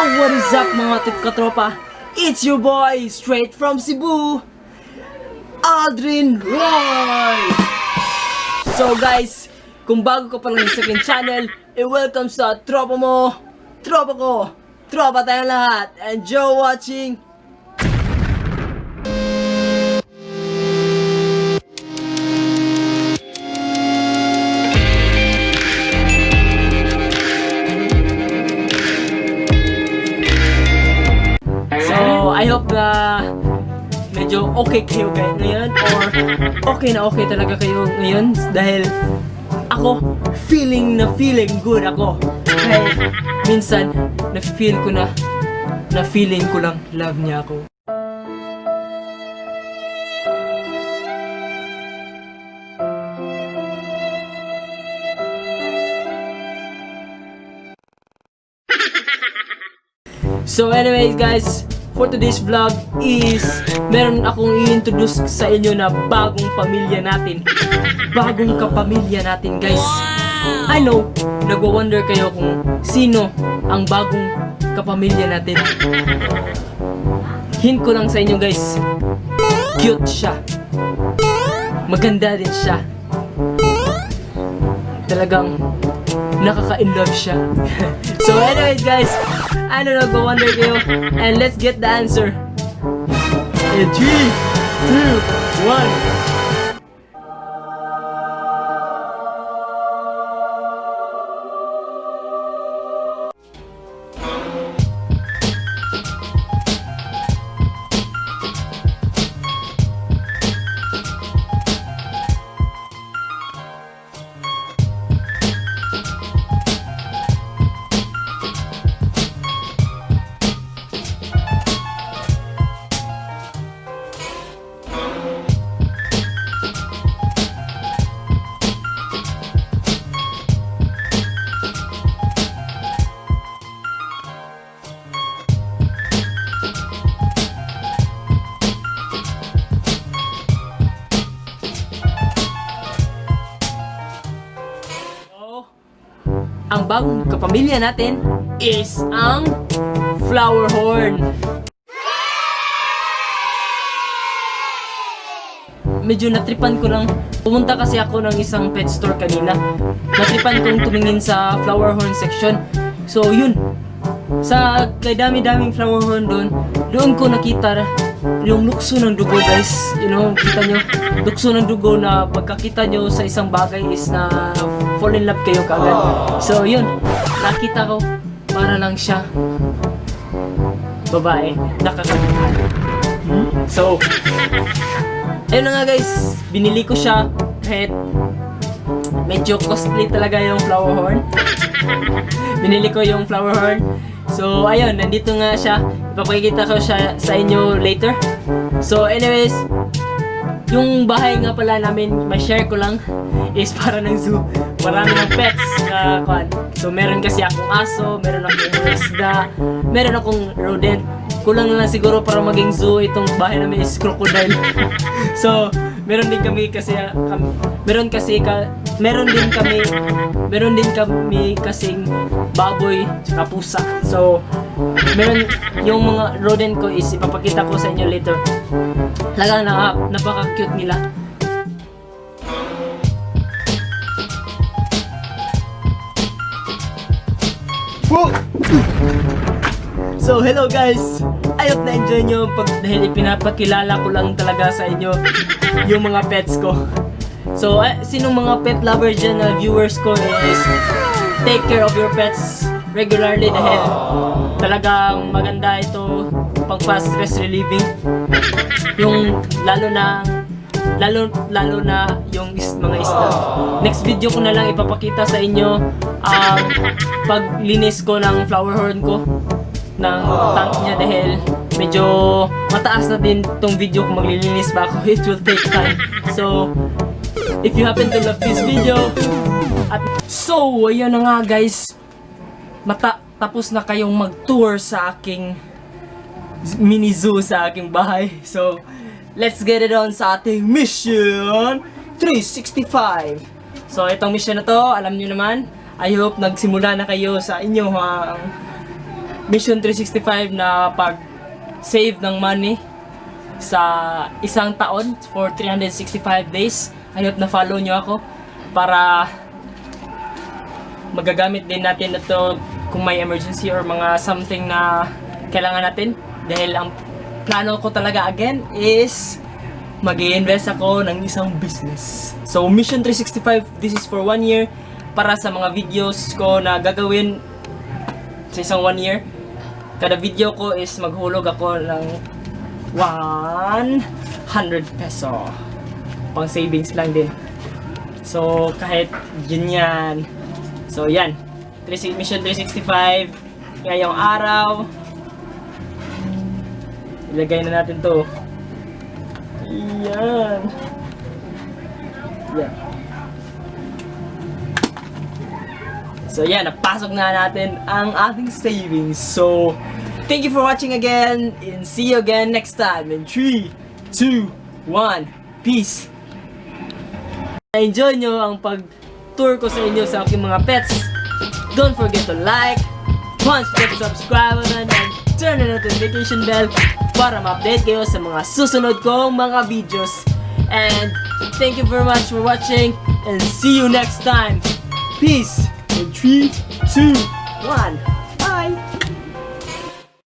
What is up mga tip katropa? It's your boy, straight from Cebu, Aldrin Roy! So guys, kung bago ka pa lang sa aking channel, welcome sa tropa mo, tropa ko, tropa tayong lahat. Enjoy watching! I hope na medyo okay kayo ngayon or okay na okay talaga kayo ngayon dahil ako feeling good ako dahil minsan na-feel ko na feeling ko lang love niya ako. So anyways guys, for today's vlog is meron akong i-introduce sa inyo na bagong pamilya natin. Bagong kapamilya natin guys. I know, nagwa-wonder kayo kung sino ang bagong kapamilya natin. Hint ko lang sa inyo guys, cute siya. Maganda din siya. Talagang nakaka-inlove siya. So anyways guys, I don't know, go wonder kayo, and let's get the answer. In 3, 2, 1. Ang bagong kapamilya natin is ang flower horn. Medyo natripan ko lang. Pumunta kasi ako ng isang pet store kanina. Natripan kong tumingin sa flower horn section. So yun, sa kay dami-daming flower horn doon ko nakita yung lukso ng dugo guys. You know, kita nyo, lukso ng dugo na pagkakita nyo sa isang bagay is na fall in love kayo kaagad. So yun, nakita ko para lang siya babae, nakakagmahal. So, ayun na nga guys, binili ko siya kahit medyo costly talaga yung flower horn. Binili ko yung flower horn. So ayun, nandito nga siya. Ipapakikita ko siya sa inyo later. So anyways, yung bahay nga pala namin, may share ko lang, is para ng zoo. Marami ng pets na kwan. So meron kasi akong aso, meron akong isda, meron akong rodent. Kulang na lang siguro para maging zoo itong bahay namin is crocodile. So meron din kami kasi meron din kami kasing baboy at pusa. So meron yung mga rodent ko is ipapakita ko sa inyo later. Talagang napaka-cute nila. So hello guys, I hope na-enjoy nyo dahil ipinapakilala ko lang talaga sa inyo yung mga pets ko. So sinong mga pet lover dyan na viewers ko is take care of your pets regularly dahil talagang maganda ito pang fast stress relieving. Yung lalo na yung mga isda. Next video ko na lang ipapakita sa inyo ang paglinis ko ng flower horn ko ng tank niya dahil medyo mataas na din tong video kung maglilinis ba ako. It will take time. So if you happen to love this video so ayun na nga guys, tapos na kayong mag-tour sa aking mini zoo sa aking bahay. So let's get it on sa ating mission 365. So itong mission na to, alam nyo naman, I hope nagsimula na kayo sa inyong Mission 365 na pag-save ng money sa isang taon for 365 days. I hope na follow nyo ako para magagamit din natin ito kung may emergency or mga something na kailangan natin. Dahil ang plano ko talaga again is mag-i-invest ako ng isang business. So Mission 365, this is for 1 year para sa mga videos ko na gagawin sa isang 1 year. Kada video ko is maghulog ako ng 100 peso. Pang savings lang din. So kahit yun yan. So yan, Mission 365 ngayong araw. Ilagay na natin to. Yan. Yan. So yan, napasok na natin ang ating savings. So, thank you for watching again and see you again next time in 3, 2, 1, peace. Na-enjoy nyo ang pag-tour ko sa inyo sa aking mga pets. Don't forget to like, punch the subscribe button and turn the notification bell para ma-update kayo sa mga susunod kong mga videos. And thank you very much for watching and see you next time. Peace in 3, 2, 1. Bye!